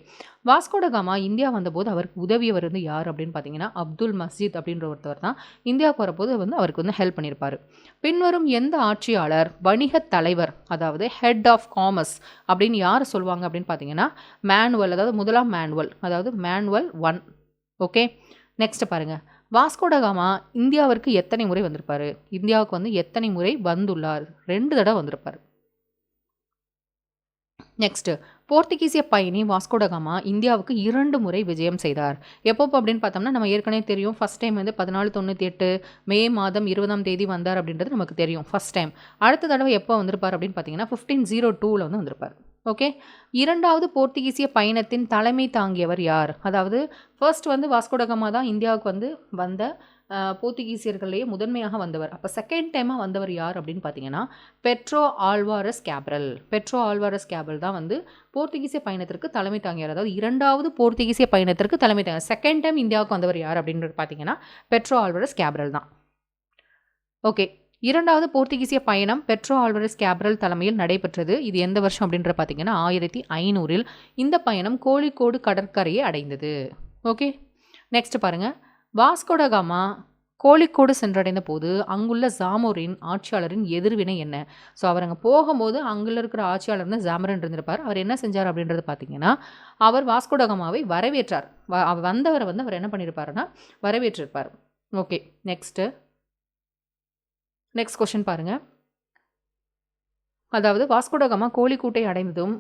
Vasco ட காமா இந்தியா வந்தபோது அவருக்கு உதவியவர் வந்து யார் அப்படின்னு பார்த்தீங்கன்னா அப்துல் மஸ்ஜித் அப்படின்ற ஒருத்தவர் தான். இந்தியாவுக்கு வரப்போது வந்து அவருக்கு வந்து ஹெல்ப் பண்ணியிருப்பார். பின்வரும் எந்த ஆட்சியாளர் வணிக தலைவர், அதாவது ஹெட் ஆஃப் காமர்ஸ் அப்படின்னு யார் சொல்லுவாங்க அப்படின்னு பார்த்தீங்கன்னா மேனுவல், அதாவது முதலாம் மேனுவல், அதாவது மேனுவல் 1. ஓகே, நெக்ஸ்ட் பாருங்கள். வாஸ்கோ ட காமா இந்தியாவிற்கு எத்தனை முறை வந்திருப்பார்? இந்தியாவுக்கு வந்து எத்தனை முறை வந்துள்ளார்? 2 தடவை வந்திருப்பார். நெக்ஸ்ட்டு, போர்த்துகீசிய பயணி வாஸ்கோடகாமா இந்தியாவுக்கு 2 முறை விஜயம் செய்தார். எப்போ அப்படின்னு பார்த்தோம்னா நம்ம ஏற்கனவே தெரியும். ஃபர்ஸ்ட் டைம் வந்து 1498 மே மாதம் 20ஆம் தேதி வந்தார் அப்படின்றது நமக்கு தெரியும் ஃபர்ஸ்ட் டைம். அடுத்த தடவை எப்போ வந்திருப்பார் அப்படின்னு பார்த்தீங்கன்னா 1502 வந்து வந்திருப்பார். ஓகே. 2வது போர்த்துகீசிய பயணத்தின் தலைமை தாங்கியவர் யார்? அதாவது ஃபர்ஸ்ட் வந்து வாஸ்கோடகாமா தான் இந்தியாவுக்கு வந்து வந்த போர்த்துகீசியர்களையே முதன்மையாக வந்தவர். அப்போ செகண்ட் டைமாக வந்தவர் யார் அப்படின்னு பார்த்தீங்கன்னா Pedro Alvares Cabral. Pedro Alvares Cabral தான் வந்து போர்த்துகீசிய பயணத்திற்கு தலைமை தாங்கியார். அதாவது 2வது போர்த்துகீசிய பயணத்திற்கு தலைமை தாங்கியார். செகண்ட் டைம் இந்தியாவுக்கு வந்தவர் யார் அப்படின்றது பார்த்தீங்கன்னா பெட்ரோ ஆல்வாரஸ் கேப்ரல் தான். ஓகே. 2வது போர்த்துகீசிய பயணம் பெட்ரோ ஆல்வாரஸ் கேப்ரல் தலைமையில் நடைபெற்றது. இது எந்த வருஷம் அப்படின்ற பார்த்தீங்கன்னா 1500 இந்த பயணம் கோழிக்கோடு கடற்கரையை அடைந்தது. ஓகே. நெக்ஸ்ட் பாருங்கள். வாஸ்கோடகாமா கோழிக்கோடு சென்றடைந்த போது அங்குள்ள ஜாமோரின் ஆட்சியாளரின் எதிர்வினை என்ன? ஸோ அவர் அங்கே போகும்போது அங்குள்ள இருக்கிற ஆட்சியாளர் வந்து ஜாமரன் இருந்திருப்பார். அவர் என்ன செஞ்சார் அப்படின்றது பார்த்தீங்கன்னா அவர் வாஸ்கோடகாமாவை வரவேற்றார். வந்தவரை வந்து அவர் என்ன பண்ணியிருப்பாருன்னா வரவேற்றிருப்பார். ஓகே. நெக்ஸ்ட் கொஸ்டின் பாருங்கள். அதாவது வாஸ்கோடகாமா கோழிக்கூட்டை அடைந்ததும்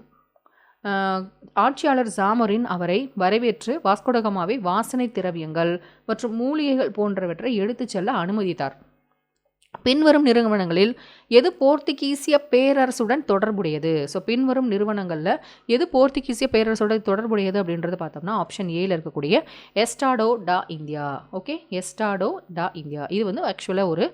ஆட்சியாளர் ஜாமோரின் அவரை வரவேற்று வாஸ்கோடகாமாவை வாசனை திரவியங்கள் மற்றும் மூலிகைகள் போன்றவற்றை எடுத்துச் செல்ல அனுமதித்தார். பின்வரும் நிறுவனங்களில் எது போர்த்துகீசிய பேரரசுடன் தொடர்புடையது? ஸோ பின்வரும் நிறுவனங்களில் எது போர்த்துகீசிய பேரரசுடன் தொடர்புடையது அப்படின்றது பார்த்தோம்னா ஆப்ஷன் ஏல இருக்கக்கூடிய எஸ்டாடோ டா இந்தியா. ஓகே. எஸ்டாடோ டா இந்தியா இது வந்து ஆக்சுவலாக ஒரு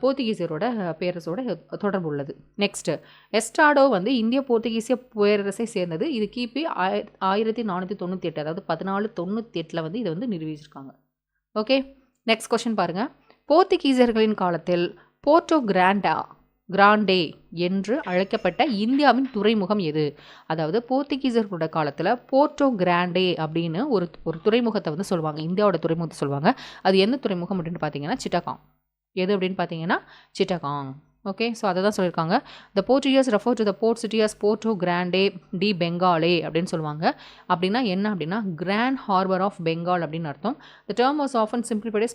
போர்த்துகீசியரோட பேரரசோட தொடர்பு உள்ளது. நெக்ஸ்ட் எஸ்டாடோ வந்து இந்திய போர்த்துகீசிய பேரரசை சேர்ந்தது. இது கிபி 1498 அதாவது 1498 வந்து இதை வந்து நிறுவிச்சிருக்காங்க. ஓகே. நெக்ஸ்ட் கொஸ்டின் பாருங்கள். போர்த்துகீசியர்களின் காலத்தில் போர்ட்டோ கிராண்டே என்று அழைக்கப்பட்ட இந்தியாவின் துறைமுகம் எது? அதாவது போர்த்துகீசியர்களோட காலத்தில் போர்ட்டோ கிராண்டே அப்படின்னு ஒரு துறைமுகத்தை வந்து சொல்லுவாங்க. இந்தியாவோட துறைமுகத்தை சொல்லுவாங்க. அது எந்த துறைமுகம் அப்படின்னு பார்த்தீங்கன்னா சிட்டகாங். எது அப்படின்னு பார்த்தீங்கன்னா சிட்டகாங். ஓகே. ஸோ அதை தான் சொல்லியிருக்காங்க. The Portuguese refer to the port city as Porto Grande de Bengale அப்படின்னு சொல்லுவாங்க. அப்படின்னா என்ன அப்படின்னா கிராண்ட் ஹார்பர் ஆஃப் பெங்கால் அப்படின்னு அர்த்தம். The term was often simplified as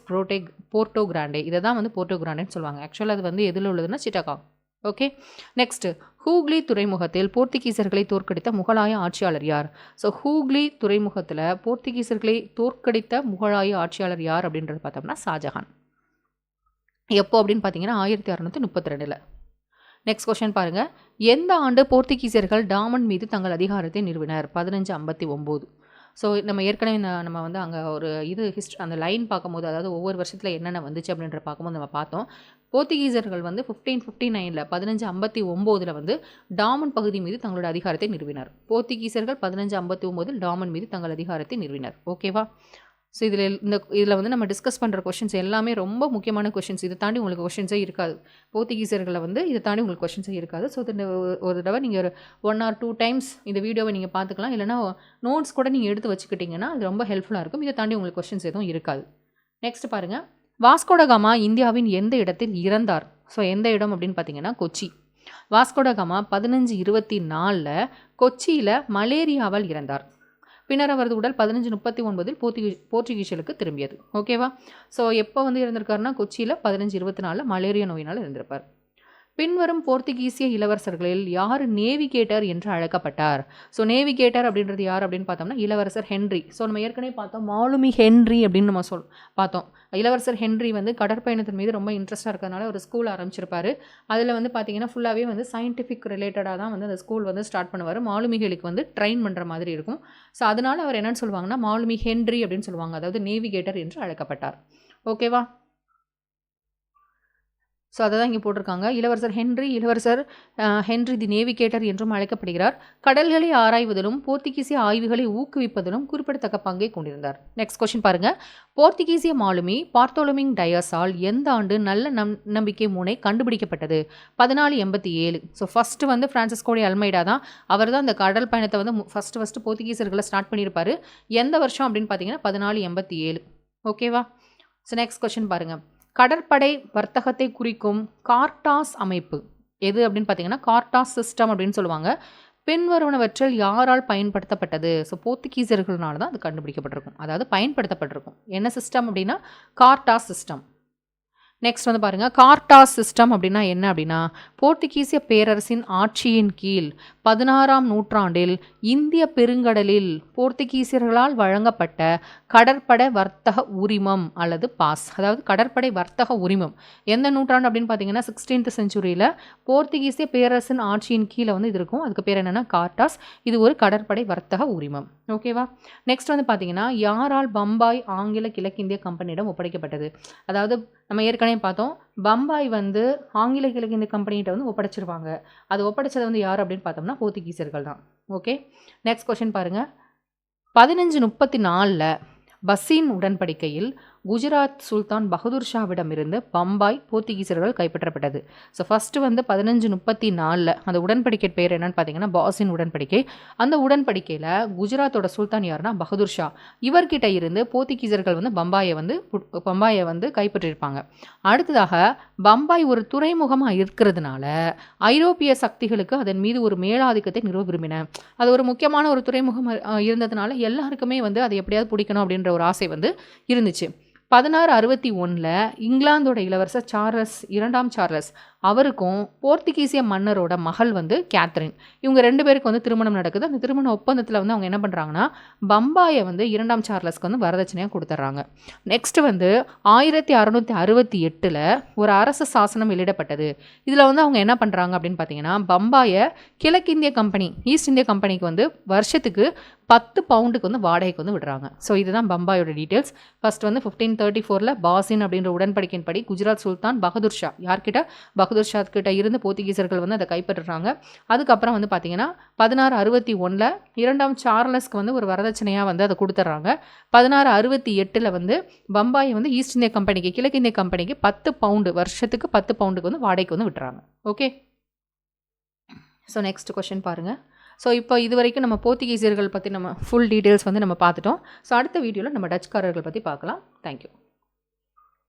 Porto Grande. இதை தான் வந்து போர்ட்டோ கிராண்டேன்னு சொல்லுவாங்க. ஆக்சுவலாக அது வந்து எதில் உள்ளதுன்னா சிட்டகாங். ஓகே. நெக்ஸ்ட் ஹூக்ளி துறைமுகத்தில் போர்த்துகீசியர்களை தோற்கடித்த முகலாய ஆட்சியாளர் யார்? ஸோ ஹூக்ளி துறைமுகத்தில் போர்த்துகீசியர்களை தோற்கடித்த முகலாய ஆட்சியாளர் யார் அப்படின்றது பார்த்தோம்னா ஷாஜஹான். எப்போ அப்படின்னு பார்த்தீங்கன்னா 1632. நெக்ஸ்ட் கொஸ்டின் பாருங்கள். எந்த ஆண்டு போர்த்துகீசியர்கள் டாமன் மீது தங்கள் அதிகாரத்தை நிறுவினர்? 1559. ஸோ நம்ம ஏற்கனவே நம்ம வந்து அங்கே ஒரு அந்த லைன் பார்க்கும்போது அதாவது ஒவ்வொரு வருஷத்தில் என்னென்ன வந்துச்சு அப்படின்ற பார்க்கும்போது நம்ம பார்த்தோம். போர்த்துகீசியர்கள் வந்து 1559 1559 வந்து டாமன் பகுதி மீது தங்களோட அதிகாரத்தை நிறுவினர். போர்த்துகீசியர்கள் 1559 டாமன் மீது தங்கள் அதிகாரத்தை நிறுவினர். ஓகேவா? ஸோ இதில் வந்து நம்ம டிஸ்கஸ் பண்ணுற கொஷின்ஸ் எல்லாமே ரொம்ப முக்கியமான கொஷின்ஸ். இதை தாண்டி உங்களுக்கு கொஷின்ஸே இருக்காது. போர்த்துகீசியர்களை வந்து இதை தாண்டி உங்களுக்கு கொஷின்ஸே இருக்காது. ஸோ ஒரு தடவை நீங்கள் ஒரு 1 or 2 டைம்ஸ் இந்த வீடியோவை நீங்கள் பார்த்துக்கலாம். இல்லைனா நோட்ஸ் கூட நீங்கள் எடுத்து வச்சுக்கிட்டிங்கன்னா அது ரொம்ப ஹெல்ப்ஃபுல்லாக இருக்கும். இதை தாண்டி உங்களுக்கு கொஷின்ஸ் எதுவும் இருக்காது. நெக்ஸ்ட் பாருங்கள். வாஸ்கோடகாமா இந்தியாவின் எந்த இடத்தில் இறந்தார்? ஸோ எந்த இடம் அப்படின்னு பார்த்தீங்கன்னா கொச்சி. வாஸ்கோடகாமா 1524 கொச்சியில் மலேரியாவால் இறந்தார். பின்னர் அவரது உடல் 1539 போர்ச்சுகீசியர்களுக்கு திரும்பியது. ஓகேவா? ஸோ எப்போ வந்து இருந்திருக்காருன்னா கொச்சியில் 1524 மலேரியா நோயினால் இருந்திருப்பார். பின்வரும் போர்த்துகீசிய இளவரசர்களில் யார் நேவிகேட்டர் என்று அழைக்கப்பட்டார்? ஸோ நேவிகேட்டர் அப்படின்றது யார் அப்படின்னு பார்த்தோம்னா இளவரசர் ஹென்றி. ஸோ நம்ம ஏற்கனவே பார்த்தோம் மாலுமி ஹென்றி அப்படின்னு நம்ம பார்த்தோம். இளவரசர் ஹென்றி வந்து கடற்பயணத்தின் மீது ரொம்ப இன்ட்ரெஸ்ட்டாக இருக்கிறதுனால ஒரு ஸ்கூல் ஆரம்பிச்சிருப்பாரு. அதில் வந்து பார்த்தீங்கன்னா ஃபுல்லாகவே வந்து சயின்டிஃபிக் ரிலேட்டடாக தான் வந்து அந்த ஸ்கூல் வந்து ஸ்டார்ட் பண்ணுவார். மாலுமிகளுக்கு வந்து ட்ரெயின் பண்ணுற மாதிரி இருக்கும். ஸோ அதனால் அவர் என்னன்னு சொல்லுவாங்கன்னா மாலுமி ஹென்றி அப்படின்னு சொல்லுவாங்க. அதாவது நேவிகேட்டர் என்று அழைக்கப்பட்டார். ஓகேவா? ஸோ அதை தான் இங்கே போட்டிருக்காங்க. இளவரசர் ஹென்றி தி நேவிகேட்டர் என்றும் அழைக்கப்படுகிறார். கடல்களை ஆராய்வதிலும் போர்த்துகீசிய ஆய்வுகளை ஊக்குவிப்பதிலும் குறிப்பிடத்தக்க பங்கை கொண்டிருந்தார். நெக்ஸ்ட் கொஸ்டின் பாருங்கள். போர்த்துகீசிய மாலுமி பார்த்தோலோமிங் டயஸால் எந்த ஆண்டு நல்ல நம்பிக்கை மூனை கண்டுபிடிக்கப்பட்டது? 1487. ஸோ ஃபஸ்ட்டு வந்து பிரான்சிஸ்கோ டி அல்மைடா தான். அவர் தான் அந்த கடல் பயணத்தை வந்து ஃபஸ்ட்டு போர்த்துகீசியர்களை ஸ்டார்ட் பண்ணியிருப்பார். எந்த வருஷம் அப்படின்னு பார்த்தீங்கன்னா 1487. ஓகேவா? ஸோ நெக்ஸ்ட் கொஸ்டின் பாருங்கள். கடற்படை வர்த்தகத்தை குறிக்கும் கார்டாஸ் அமைப்பு எது அப்படின்னு பார்த்தீங்கன்னா கார்டாஸ் சிஸ்டம் அப்படின்னு சொல்லுவாங்க. பின்வருவனவற்றில் யாரால் பயன்படுத்தப்பட்டது? ஸோ போர்த்துகீசியர்களால் தான் அது கண்டுபிடிக்கப்பட்டிருக்கும், அதாவது பயன்படுத்தப்பட்டிருக்கும். என்ன சிஸ்டம் அப்படின்னா கார்டாஸ் சிஸ்டம். நெக்ஸ்ட் வந்து பாருங்கள், கார்டாஸ் சிஸ்டம் அப்படின்னா என்ன அப்படின்னா, போர்த்துகீசிய பேரரசின் ஆட்சியின் கீழ் 16ஆம் நூற்றாண்டில் இந்திய பெருங்கடலில் போர்த்துகீசியர்களால் வழங்கப்பட்ட கடற்படை வர்த்தக உரிமம் அல்லது பாஸ். அதாவது கடற்படை வர்த்தக உரிமம் எந்த நூற்றாண்டு அப்படின்னு பார்த்தீங்கன்னா 16th செஞ்சுரியில் போர்த்துகீசிய பேரரசின் ஆட்சியின் கீழே வந்து இது இருக்கும். அதுக்கு பேர் என்னென்னா கார்டாஸ். இது ஒரு கடற்படை வர்த்தக உரிமம். ஓகேவா? நெக்ஸ்ட் வந்து பார்த்தீங்கன்னா, யாரால் பம்பாய் ஆங்கில கிழக்கிந்திய கம்பெனியிடம் ஒப்படைக்கப்பட்டது? அதாவது நம்ம ஏற்கனவே பார்த்தோம், பம்பாய் வந்து ஆங்கில கிழக்கிந்திய கம்பெனிகிட்ட வந்து ஒப்படைச்சிருவாங்க. அது ஒப்படைச்சது வந்து யார் அப்படின்னு பார்த்தோம்னா போர்த்துகீசியர்கள் தான். ஓகே, நெக்ஸ்ட் கொஸ்டின் பாருங்கள். 1534 பசீன் உடன்படிக்கையில் குஜராத் சுல்தான் பகதூர் ஷாவிடமிருந்து பம்பாய் போர்த்துகீசியர்கள் கைப்பற்றப்பட்டது. ஸோ ஃபஸ்ட்டு வந்து 1534 அந்த உடன்படிக்கை பேர் என்னன்னு பார்த்தீங்கன்னா பாசின் உடன்படிக்கை. அந்த உடன்படிக்கையில் குஜராத்தோட சுல்தான் யாருன்னா பகதூர் ஷா. இவர்கிட்ட இருந்து போர்த்துகீசியர்கள் வந்து பம்பாயை வந்து கைப்பற்றியிருப்பாங்க. அடுத்ததாக பம்பாய் ஒரு துறைமுகமாக இருக்கிறதுனால ஐரோப்பிய சக்திகளுக்கு அதன் மீது ஒரு மேலாதிக்கத்தை நிறுவ விரும்பின. அது ஒரு முக்கியமான ஒரு துறைமுகம் இருந்ததுனால எல்லாருக்குமே வந்து அதை எப்படியாவது பிடிக்கணும் அப்படின்ற ஒரு ஆசை வந்து இருந்துச்சு. 1661 இங்கிலாந்தோட இளவரசர் சார்லஸ் 2ஆம் சார்லஸ் அவருக்கும் போர்த்துகீசிய மன்னரோட மகள் வந்து கேத்ரின், இவங்க 2 பேருக்கு வந்து திருமணம் நடக்குது. அந்த திருமண ஒப்பந்தத்தில் வந்து அவங்க என்ன பண்ணுறாங்கன்னா பம்பாயை வந்து 2ஆம் சார்லஸ்க்கு வந்து வரதட்சணையாக கொடுத்துட்றாங்க. நெக்ஸ்ட் வந்து 1668 ஒரு அரசு சாசனம் வெளியிடப்பட்டது. இதில் வந்து அவங்க என்ன பண்ணுறாங்க அப்படின்னு பார்த்தீங்கன்னா பம்பாயை கிழக்கிந்திய கம்பெனி ஈஸ்ட் இந்திய கம்பெனிக்கு வந்து வருஷத்துக்கு 10 பவுண்டுக்கு வந்து வாடகைக்கு வந்து விடுறாங்க. ஸோ இதுதான் பம்பாயோட டீட்டெயில்ஸ். ஃபர்ஸ்ட் வந்து 1534 பாசின் அப்படின்ற உடன்படிக்கையின் படி குஜராத் சுல்தான் பகதூர் ஷா யார்கிட்ட பகதூர் ஷா கிட்ட இருந்து போர்த்துகீசியர்கள் வந்து அதை கைப்பற்றுறாங்க. அதுக்கப்புறம் வந்து பார்த்தீங்கன்னா 1661 2ஆம் சார்லஸ்க்கு வந்து ஒரு வரதட்சணையாக வந்து அதை கொடுத்துட்றாங்க. 1668 வந்து பம்பாயை வந்து ஈஸ்ட் இந்திய கம்பெனிக்கு கிழக்கிந்திய கம்பெனிக்கு 10 பவுண்டு வருஷத்துக்கு 10 பவுண்டுக்கு வந்து வாடகைக்கு வந்து விட்டுறாங்க. ஓகே, ஸோ நெக்ஸ்ட் கொஸ்டின் பாருங்கள். ஸோ இப்போ இது வரைக்கும் நம்ம போர்த்துகீசியர்கள் பற்றி நம்ம ஃபுல் டீட்டெயில்ஸ் வந்து நம்ம பார்த்துட்டோம். ஸோ அடுத்த வீடியோவில் நம்ம டச்சுக்காரர்கள் பற்றி பார்க்கலாம். தேங்க்யூ.